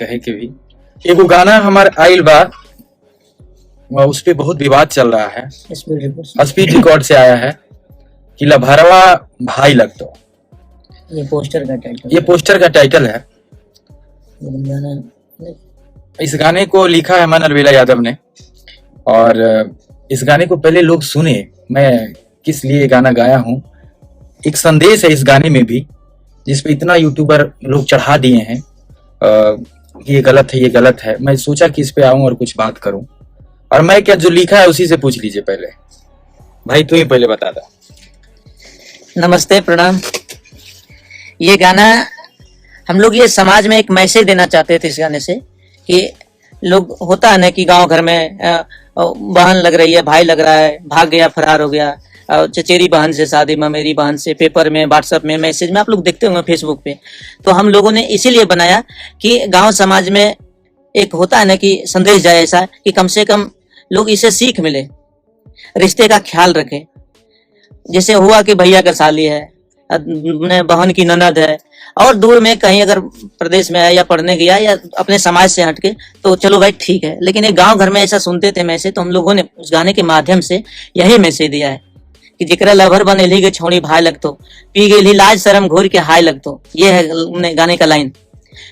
कहे के भी। एगो गाना हमार आइल बा, उस पे बहुत विवाद चल रहा है, स्पीड रिकॉर्ड से आया है कि लभरवा भाई लगतो। ये पोस्टर का टाइटल है। इस गाने को लिखा है अमन अलबेला यादव ने, और इस गाने को पहले लोग सुने, मैं किस लिए गाना गाया हूँ। एक संदेश है इस गाने में भी, जिसपे इतना यूट्यूबर लोग चढ़ा दिए हैं कि ये गलत है, ये गलत है। मैं सोचा कि इस पे आऊं और कुछ बात करूं, और मैं क्या जो लिखा है उसी से पूछ लीजिए। पहले भाई तू ही पहले बता दा। नमस्ते, प्रणाम। ये गाना हम लोग ये समाज में एक मैसेज देना चाहते थे इस गाने से, कि लोग होता है ना कि गांव घर में बहन लग रही है, भाई लग रहा है, भाग गया, फरार हो गया, चचेरी बहन से शादी, ममेरी बहन से, पेपर में, व्हाट्सएप में, मैसेज में आप लोग देखते होंगे, फेसबुक पे। तो हम लोगों ने इसीलिए बनाया कि गांव समाज में एक होता है ना कि संदेश जाए ऐसा कि कम से कम लोग इसे सीख मिले, रिश्ते का ख्याल रखे। जैसे हुआ कि भैया का साली है, बहन की ननद है, और दूर में कहीं अगर प्रदेश में है या पढ़ने गया या अपने समाज से हटके, तो चलो भाई ठीक है। लेकिन एक गांव घर में ऐसा सुनते थे मैसेज, तो हम लोगों ने उस गाने के माध्यम से यही मैसेज दिया है कि जिकरा लभर बनेली के छोड़ी भाई लगतो, पी गई लाज शर्म घोर के हाय लगतो। ये है गाने का लाइन,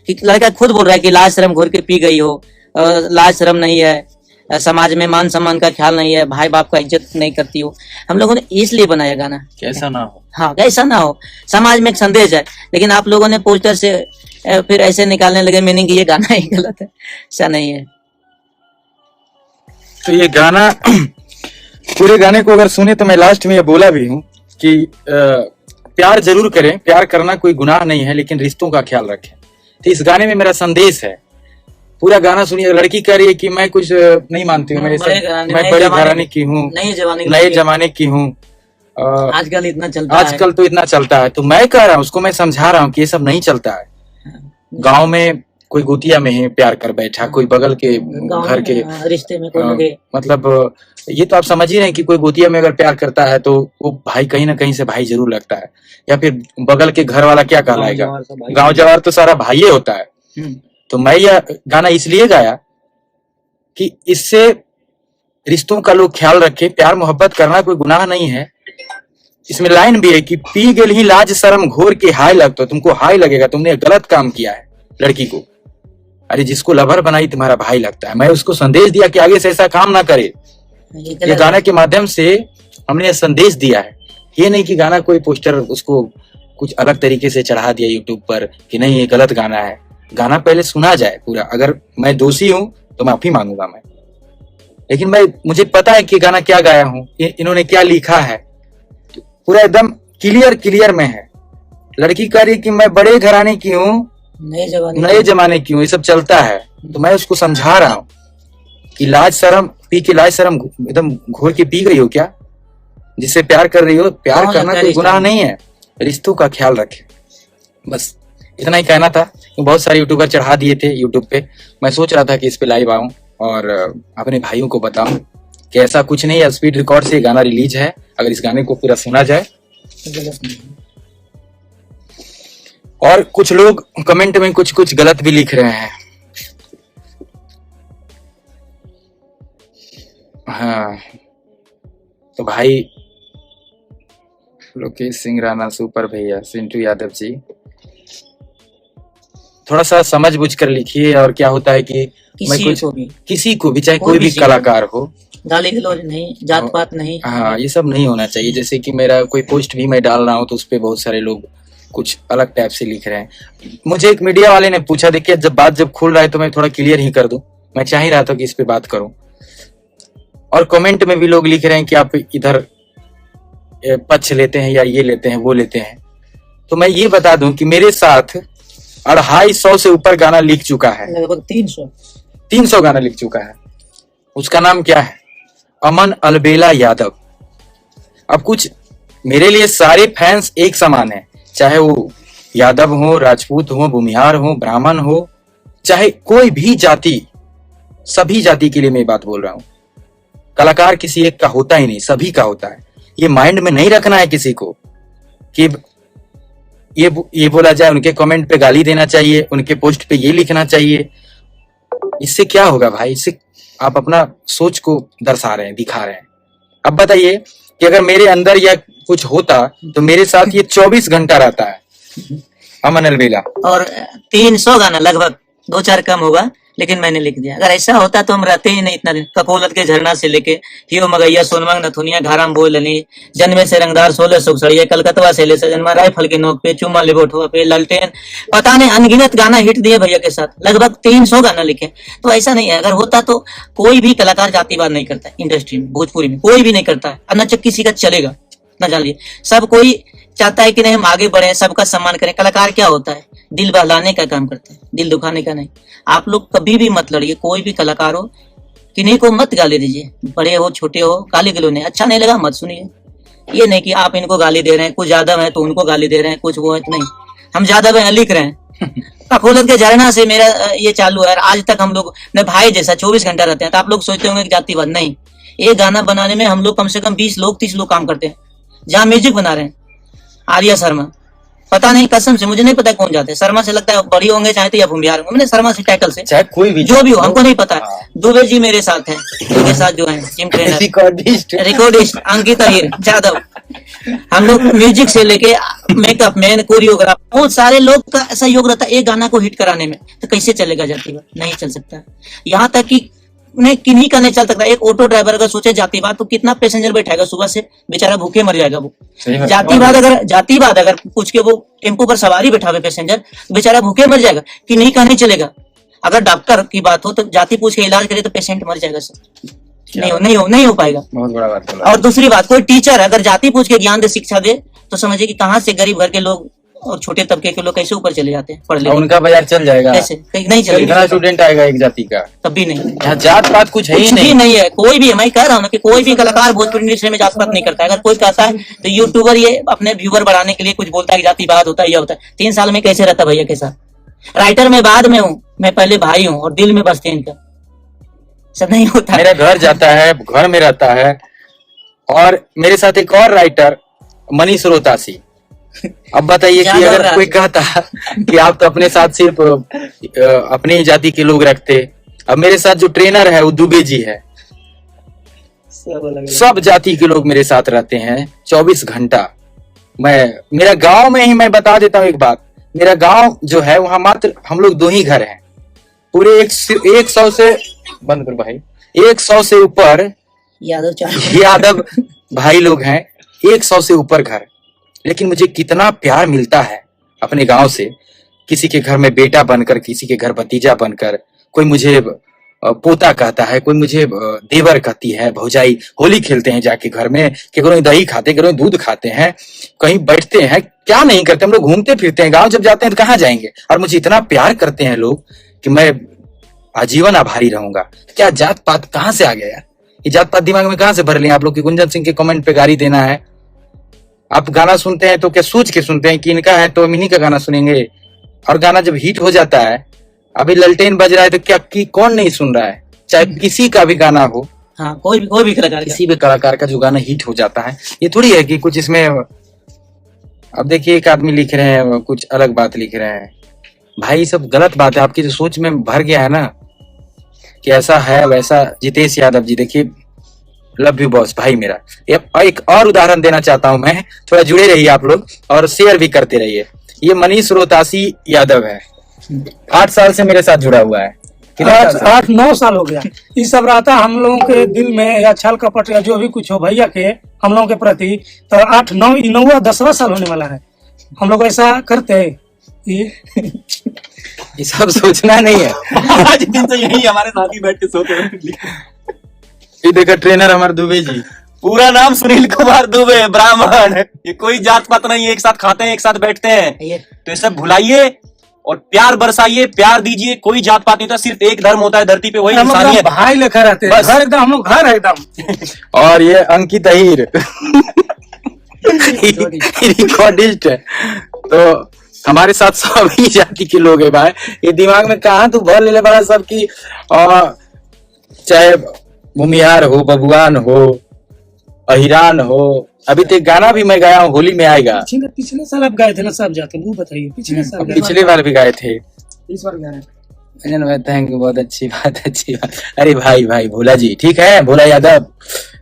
कि लड़का खुद बोल रहा है कि लाज शर्म घोर के पी गई हो, लाज शर्म नहीं है, समाज में मान सम्मान का ख्याल नहीं है, भाई बाप का इज्जत नहीं करती हो। हम लोगों ने इसलिए बनाया गाना, कैसा ना हो। हाँ, कैसा ना हो, समाज में एक संदेश है। लेकिन आप लोगों ने पोस्टर से फिर ऐसे निकालने लगे मीनिंग कि ये गाना ही गलत है। ऐसा नहीं है। तो ये गाना पूरे गाने को अगर सुने तो मैं लास्ट में ये बोला भी हूँ कि प्यार जरूर करें, प्यार करना कोई गुनाह नहीं है, लेकिन रिश्तों का ख्याल रखें। तो इस गाने में मेरा संदेश है। पूरा गाना सुनिए। लड़की कह रही है कि मैं कुछ नहीं मानती हूँ, मैं बड़े घराने की हूँ, नए जमाने की हूँ, आजकल इतना चलता है, आजकल तो इतना चलता है। तो मैं कह रहा हूँ, उसको मैं समझा रहा हूँ कि ये सब नहीं चलता है। गांव में कोई गोतिया में है, प्यार कर बैठा, कोई बगल के घर के रिश्ते में कोई लगे, मतलब ये तो आप समझ ही रहे हैं कि कोई गोतिया में अगर प्यार करता है तो वो भाई कहीं ना कहीं से भाई जरूर लगता है। या फिर बगल के घर वाला क्या कहलाएगा, गाँव जवार तो सारा भाई होता है। तो मैं यह गाना इसलिए गाया कि इससे रिश्तों का लोग ख्याल रखे, प्यार मोहब्बत करना कोई गुनाह नहीं है। इसमें लाइन भी है कि पी गेल ही लाज शर्म घोर के हाय लगता। तुमको हाय लगेगा, तुमने गलत काम किया है लड़की को। अरे जिसको लवर बनाई तुम्हारा भाई लगता है। मैं उसको संदेश दिया कि आगे से ऐसा काम ना करे। ये गाने के माध्यम से हमने यह संदेश दिया है। ये नहीं कि गाना कोई पोस्टर उसको कुछ अलग तरीके से चढ़ा दिया यूट्यूब पर कि नहीं ये गलत गाना है। गाना पहले सुना जाए पूरा। अगर मैं दोषी हूं तो माफी मांगूंगा मैं, लेकिन मुझे पता है कि गाना क्या गाया हूं, इन्होंने क्या लिखा है, तो पूरा एकदम क्लियर में है। लड़की कह रही कि मैं बड़े घराने की हूँ, नए जमाने की हूँ, ये सब चलता है। तो मैं उसको समझा रहा हूँ कि लाज शर्म पी के, लाज शर्म एकदम घोर के पी गई हो क्या, जिससे प्यार कर रही हो। प्यार करना कोई गुनाह नहीं है, रिश्तों का ख्याल रखे। बस इतना ही कहना था। तो बहुत सारे यूट्यूबर चढ़ा दिए थे यूट्यूब पे। मैं सोच रहा था कि इस पे लाइव आऊं और अपने भाइयों को बताऊं कि ऐसा कुछ नहीं है। स्पीड रिकॉर्ड से गाना रिलीज है, अगर इस गाने को पूरा सुना जाए। और कुछ लोग कमेंट में कुछ गलत भी लिख रहे हैं। हाँ तो भाई लोकेश सिंह राणा सुपर भैया, सिंटू यादव जी, थोड़ा सा समझ बुझ कर लिखिए। और क्या होता है कि किसी को भी चाहे कोई भी कलाकार हो, गाली गलौज नहीं, जात पात नहीं, हाँ ये सब नहीं होना चाहिए। जैसे कि मेरा कोई पोस्ट भी मैं डाल रहा हूँ तो उस पर बहुत सारे लोग कुछ अलग टाइप से लिख रहे हैं। मुझे एक मीडिया वाले ने पूछा, देखिए जब खुल रहा है तो मैं थोड़ा क्लियर ही कर दूं। मैं चाह ही रहा था कि इस पे बात करूं। और कमेंट में भी लोग लिख रहे हैं कि आप इधर पक्ष लेते हैं या ये लेते हैं वो लेते हैं। तो मैं ये बता दूं कि मेरे साथ 250 से ऊपर गाना लिख चुका है, लगभग 300 गाना लिख चुका है। उसका नाम क्या है? अमन अलबेला यादव। अब कुछ मेरे लिए सारे फैंस एक समान है, चाहे वो यादव हो, राजपूत हो, भूमिहार हो, ब्राह्मण हो, चाहे कोई भी जाति, सभी जाति के लिए मैं बात बोल रहा हूं। कलाकार किसी एक का होता ही नहीं, सभी का होता है। ये माइंड में नहीं रखना है किसी को कि ये बोला जाए, उनके कमेंट पे गाली देना चाहिए, उनके पोस्ट पे ये लिखना चाहिए। इससे क्या होगा भाई? इससे आप अपना सोच को दर्शा रहे हैं, दिखा रहे हैं। अब बताइए कि अगर मेरे अंदर या कुछ होता तो मेरे साथ ये 24 घंटा रहता है अमन अलबेला। और 300 गाना लगभग, 2-4 कम होगा, लेकिन मैंने लिख दिया। अगर ऐसा होता तो हम रहते ही नहीं इतना दिन। ककोलत के झरना से लेके हियो मगैया सोनमंग नथुनिया घाराम बोलनी जन्मे से रंगदार 16 सुखसड़िया कलकतवा से ले सजनमा राइफल के नोक पे चुम्मा लिबोठवा पे ललटेन, पता नहीं अनगिनत गाना हिट दिए भैया के साथ, लगभग 300 गाना लिखे। तो ऐसा नहीं है, अगर होता तो कोई भी कलाकार जातिवाद नहीं करता इंडस्ट्री में, भोजपुरी में कोई भी नहीं करता है, और न किसी का चलेगा। न जानिए, सब कोई चाहता है कि नहीं हम आगे बढ़े, सबका सम्मान करें। कलाकार क्या होता है? दिल बहलाने का काम करता है, दिल दुखाने का नहीं। आप लोग कभी भी मत लड़िए, कोई भी कलाकार हो, किन्हीं को मत गाली दीजिए, बड़े हो छोटे हो, गाली गलो नहीं, अच्छा नहीं लगा मत सुनिए। ये नहीं कि आप इनको गाली दे रहे हैं, कुछ यादव है तो उनको गाली दे रहे हैं, कुछ वो है तो नहीं। हम यादव हैं, लिख रहे हैं। ककोलत के झरना से मेरा ये चालू है, आज तक हम लोग ने भाई जैसा 24 घंटा रहते हैं। तो आप लोग सोचते होंगे कि जातिवाद नहीं, ये गाना बनाने में हम लोग कम से कम 20 लोग 30 लोग काम करते हैं। जहाँ म्यूजिक बना रहे हैं आर्या शर्मा, पता नहीं कसम से मुझे नहीं पता कौन जाते हैं। शर्मा से लगता है बड़ी होंगे चाहे तो या भूमिहार होंगे, मैंने शर्मा से टाइटल से चाहे कोई भी जो भी हो हमको नहीं पता। दुबे जी मेरे साथ हैं, उनके साथ जो है जिम ट्रेनर रिकॉर्डिस्ट अंकित अहिर जादव, हम लोग म्यूजिक से लेके मेकअप मैन कोरियोग्राफ, बहुत सारे लोग का ऐसा योग रहता है एक गाना को हिट कराने में। तो कैसे चलेगा जातिवाद? नहीं चल सकता। यहाँ तक कि नहीं किन्हीं का नहीं चल सकता। एक ऑटो ड्राइवर अगर सोचे जातिवाद तो कितना पैसेंजर बैठाएगा सुबह से, बेचारा भूखे मर जाएगा वो। जातिवाद अगर पूछ के वो टेम्पो पर सवारी बैठावे पैसेंजर, बेचारा भूखे मर जाएगा। कि नहीं का नहीं चलेगा। अगर डॉक्टर की बात हो तो जाति पूछ के इलाज करे तो पेशेंट मर जाएगा सर, नहीं हो पाएगा। बहुत बड़ा बात बोला। और दूसरी बात, कोई टीचर अगर जाति पूछ के ज्ञान दे, शिक्षा दे, तो समझिए कि कहाँ से गरीब घर के लोग और छोटे तबके के लोग कैसे ऊपर चले जाते हैं पढ़ ले। उनका बाजार चल जाएगा कैसे? नहीं चलेगा। इतना स्टूडेंट आएगा एक जाति का, कभी नहीं। यहाँ जात पात कुछ है ही नहीं है। कोई भी, मैं कह रहा हूँ ना कि कोई भी कलाकार भोजपुरी इंडस्ट्री में जात पात नहीं करता है। अगर कोई कहता है तो यूट्यूबर ये अपने व्यूवर बढ़ाने के लिए कुछ बोलता है कि जातिवाद होता है, यह होता है। 3 साल में कैसे रहता भैया के साथ? राइटर में बाद में हूँ, मैं पहले भाई हूँ और दिल में बसते इनका सब नहीं होता। मेरा घर जाता है, घर में रहता है। और मेरे साथ एक और राइटर मनीष रोहतासी। अब बताइए कि अगर कोई कहता कि आप तो अपने साथ सिर्फ अपने ही जाति के लोग रखते, अब मेरे साथ जो ट्रेनर है वो दुबे जी है, सब जाति के लोग मेरे साथ रहते हैं 24 घंटा। मेरा गांव में ही मैं बता देता हूँ एक बात, मेरा गांव जो है वहां मात्र हम लोग 2 ही घर हैं। पूरे 100 से बंद करो भाई, 100 से ऊपर यादव भाई लोग हैं, 100 से ऊपर घर। लेकिन मुझे कितना प्यार मिलता है अपने गांव से। किसी के घर में बेटा बनकर, किसी के घर भतीजा बनकर, कोई मुझे पोता कहता है, कोई मुझे देवर कहती है, भौजाई। होली खेलते हैं जाके घर में, केकरो दही खाते, केकरो दूध खाते हैं, कहीं बैठते हैं, क्या नहीं करते। हम लोग घूमते फिरते हैं। गांव जब जाते हैं तो कहाँ जाएंगे? और मुझे इतना प्यार करते हैं लोग कि मैं आजीवन आभारी रहूंगा। क्या जात पात कहाँ से आ गया यार? ये जात पात दिमाग में कहाँ से भर लिया आप लोग की? गुंजन सिंह के कमेंट पे गाली देना है। आप गाना सुनते हैं तो क्या सोच के सुनते हैं कि इनका है तो हम इन्हीं का गाना सुनेंगे? और गाना जब हिट हो जाता है, अभी ललटेन बज रहा है तो क्या कौन नहीं सुन रहा है? चाहे किसी का भी गाना हो, हाँ, कोई भी कलाकार, किसी भी कलाकार का जो गाना हिट हो जाता है, ये थोड़ी है कि कुछ इसमें। अब देखिए एक आदमी लिख रहे हैं कुछ अलग बात लिख रहे हैं, भाई सब गलत बात है। आपकी जो सोच में भर गया है ना कि ऐसा है वैसा। जितेश यादव जी, देखिए लव यू बॉस भाई मेरा। एक और उदाहरण देना चाहता हूं मैं, थोड़ा जुड़े रहिए आप लोग और शेयर भी करते रहिए। ये मनीष रोहतासी यादव है, 8 साल से मेरे साथ जुड़ा हुआ है। 8-9 साल हो गया। ये सब रहता हम लोगों के दिल में, या छल कपट या जो भी कुछ हो भैया के हम लोगों के प्रति, तो 8-9 10वां साल होने वाला है। हम लोग ऐसा करते हैं। ये सब सोचना नहीं है। आज दिन तो यही हमारे साथ ही बैठ के सोते हैं। ये देखा ट्रेनर हमारे दुबे जी, पूरा नाम सुनील कुमार दुबे, ब्राह्मण। ये कोई जात पात नहीं, एक साथ खाते हैं, एक साथ बैठते हैं। तो ये सब भुलाइए और प्यार बरसाइए, प्यार दीजिए। कोई जात पात नहीं होता, सिर्फ एक धर्म होता है धर्ती पे, वही इंसानियत। भाई लेकर रहते हैं, घर एकदम, हम लोग घर है एकदम। और ये अंकित अहिर रिकॉर्डिस्ट है। तो हमारे साथ सभी जाति के लोग है भाई। ये दिमाग में कहाँ तू भर ले बड़ा सब की, और चाहे भूमिहार हो, बबुआन हो, अहिरान हो, अभी तो एक गाना भी मैं गाया हूँ, होली में आएगा। पिछले साल आप गाए थे ना सब जाते, वो बताइए पिछले साल गाए। पिछले बार भी गाए थे। इस बार गा रहे हैं। अंजन भाई थैंक यू, बहुत अच्छी बात, अच्छी बात। अरे भाई भोला जी ठीक है, भोला यादव,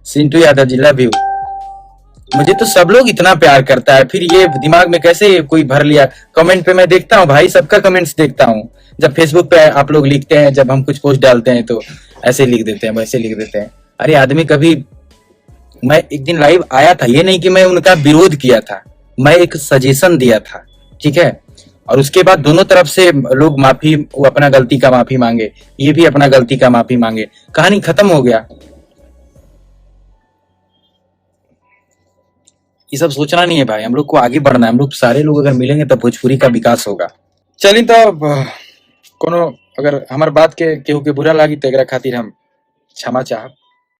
सिंटू यादव जी, लव यू। मुझे तो सब लोग इतना प्यार करता है, फिर ये दिमाग में कैसे कोई भर लिया। कमेंट पे मैं देखता हूँ भाई, सबका कमेंट्स देखता हूँ। जब फेसबुक पे आप लोग लिखते हैं, जब हम कुछ पोस्ट डालते हैं तो ऐसे लिख देते हैं, वैसे लिख देते हैं। अरे आदमी कभी, मैं एक दिन लाइव आया था, ये नहीं कि मैं उनका विरोध किया था, मैं एक सजेशन दिया था, ठीक है। और उसके बाद दोनों तरफ से लोग माफी, वो अपना गलती का माफी मांगे, ये भी अपना गलती का माफी मांगे, कहानी खत्म हो गया। ये सब सोचना नहीं है भाई, हम लोग को आगे बढ़ना है। हम लोग सारे लोग अगर मिलेंगे तब भोजपुरी का विकास होगा। चलिए तो अब कोनो अगर हमार बात के केहू के बुरा लागी तो एकरा खातिर हम क्षमा चाहब।